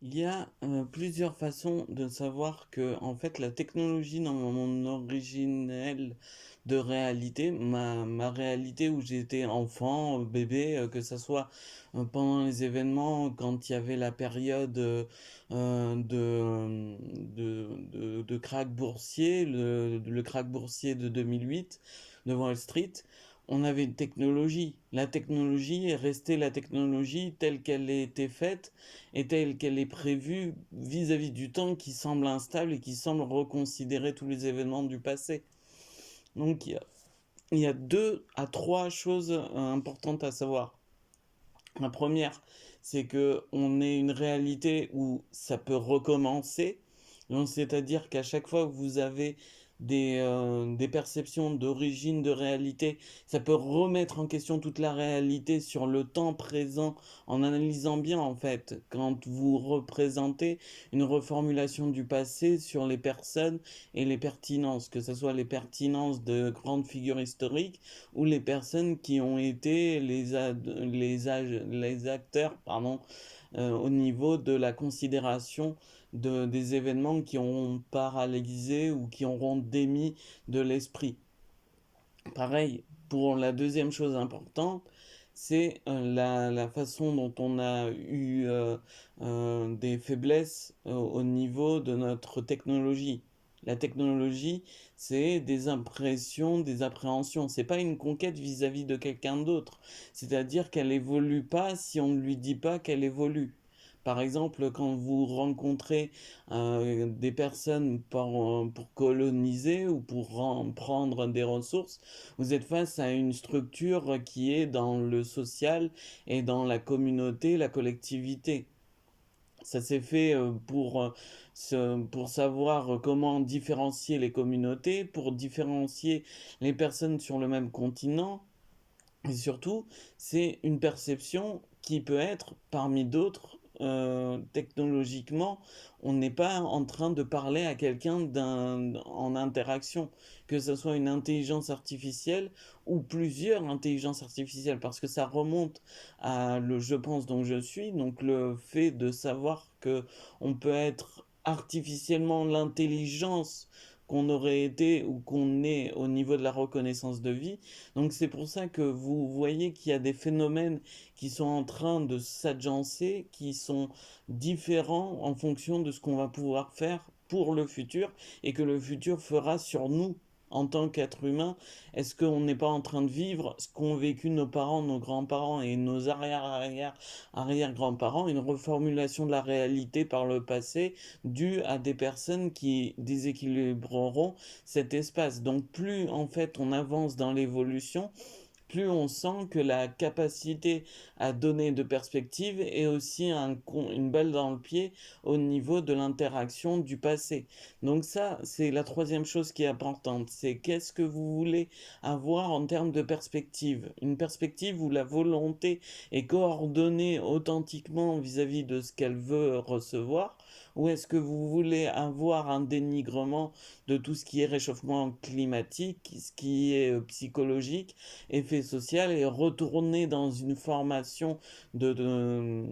Il y a plusieurs façons de savoir que, en fait, la technologie dans mon originel de réalité, ma réalité où j'étais enfant, bébé, que ça soit pendant les événements, quand il y avait la période de krach boursier, le krach boursier de 2008 de Wall Street, on avait une technologie. La technologie est restée la technologie telle qu'elle a été faite et telle qu'elle est prévue vis-à-vis du temps qui semble instable et qui semble reconsidérer tous les événements du passé. Donc il y a deux à trois choses importantes à savoir. La première, c'est que on est une réalité où ça peut recommencer. Donc, c'est-à-dire qu'à chaque fois que vous avez des perceptions d'origine, de réalité, ça peut remettre en question toute la réalité sur le temps présent en analysant bien, en fait, quand vous représentez une reformulation du passé sur les personnes et les pertinences, que ce soit les pertinences de grandes figures historiques ou les personnes qui ont été les acteurs au niveau de la considération des événements qui ont paralysé ou qui auront démis de l'esprit. Pareil, pour la deuxième chose importante, c'est la façon dont on a eu des faiblesses au niveau de notre technologie. La technologie, c'est des impressions, des appréhensions. C'est pas une conquête vis-à-vis de quelqu'un d'autre. C'est-à-dire qu'elle évolue pas si on ne lui dit pas qu'elle évolue. Par exemple, quand vous rencontrez des personnes pour coloniser ou pour prendre des ressources, vous êtes face à une structure qui est dans le social et dans la communauté, la collectivité. Ça s'est fait pour savoir comment différencier les communautés, pour différencier les personnes sur le même continent. Et surtout, c'est une perception qui peut être, parmi d'autres, technologiquement, on n'est pas en train de parler à quelqu'un en interaction, que ce soit une intelligence artificielle ou plusieurs intelligences artificielles, parce que ça remonte à le je pense donc je suis, donc le fait de savoir que on peut être artificiellement l'intelligence qu'on aurait été ou qu'on est au niveau de la reconnaissance de vie. Donc c'est pour ça que vous voyez qu'il y a des phénomènes qui sont en train de s'agencer, qui sont différents en fonction de ce qu'on va pouvoir faire pour le futur et que le futur fera sur nous en tant qu'être humain. Est-ce qu'on n'est pas en train de vivre ce qu'ont vécu nos parents, nos grands-parents et nos arrière-grands-parents, une reformulation de la réalité par le passé due à des personnes qui déséquilibreront cet espace. Donc plus en fait on avance dans l'évolution, plus on sent que la capacité à donner de perspective est aussi une balle dans le pied au niveau de l'interaction du passé. Donc ça, c'est la troisième chose qui est importante. C'est qu'est-ce que vous voulez avoir en termes de perspective. Une perspective où la volonté est coordonnée authentiquement vis-à-vis de ce qu'elle veut recevoir, ou est-ce que vous voulez avoir un dénigrement de tout ce qui est réchauffement climatique, ce qui est psychologique, effet social et retourner dans une formation de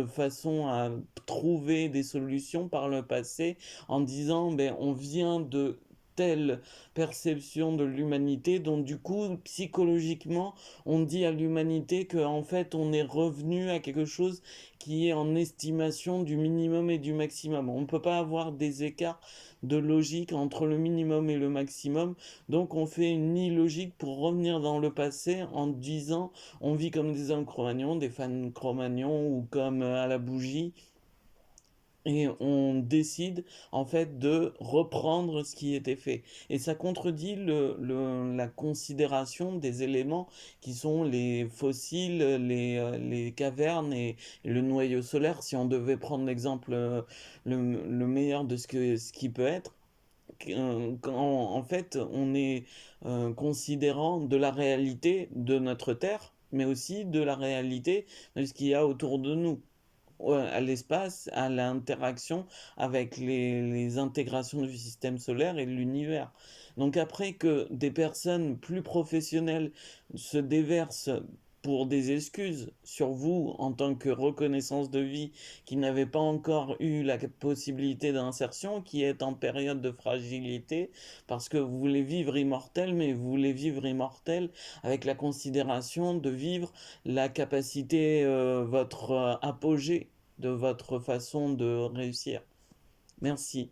façon à trouver des solutions par le passé en disant ben on vient de telle perception de l'humanité donc du coup psychologiquement on dit à l'humanité que en fait on est revenu à quelque chose qui est en estimation du minimum et du maximum. On ne peut pas avoir des écarts de logique entre le minimum et le maximum, donc on fait une illogique pour revenir dans le passé en disant on vit comme des hommes Cro-Magnons, des fans Cro-Magnons ou comme à la bougie, et on décide en fait de reprendre ce qui était fait. Et ça contredit la considération des éléments qui sont les fossiles, les cavernes et le noyau solaire. Si on devait prendre l'exemple le meilleur de ce qui peut être, quand en fait on est considérant de la réalité de notre Terre, mais aussi de la réalité de ce qu'il y a autour de nous, ouais, à l'espace, à l'interaction avec les intégrations du système solaire et de l'univers. Donc après que des personnes plus professionnelles se déversent pour des excuses sur vous en tant que reconnaissance de vie qui n'avez pas encore eu la possibilité d'insertion, qui est en période de fragilité, parce que vous voulez vivre immortel, mais vous voulez vivre immortel avec la considération de vivre la capacité, votre apogée de votre façon de réussir. Merci.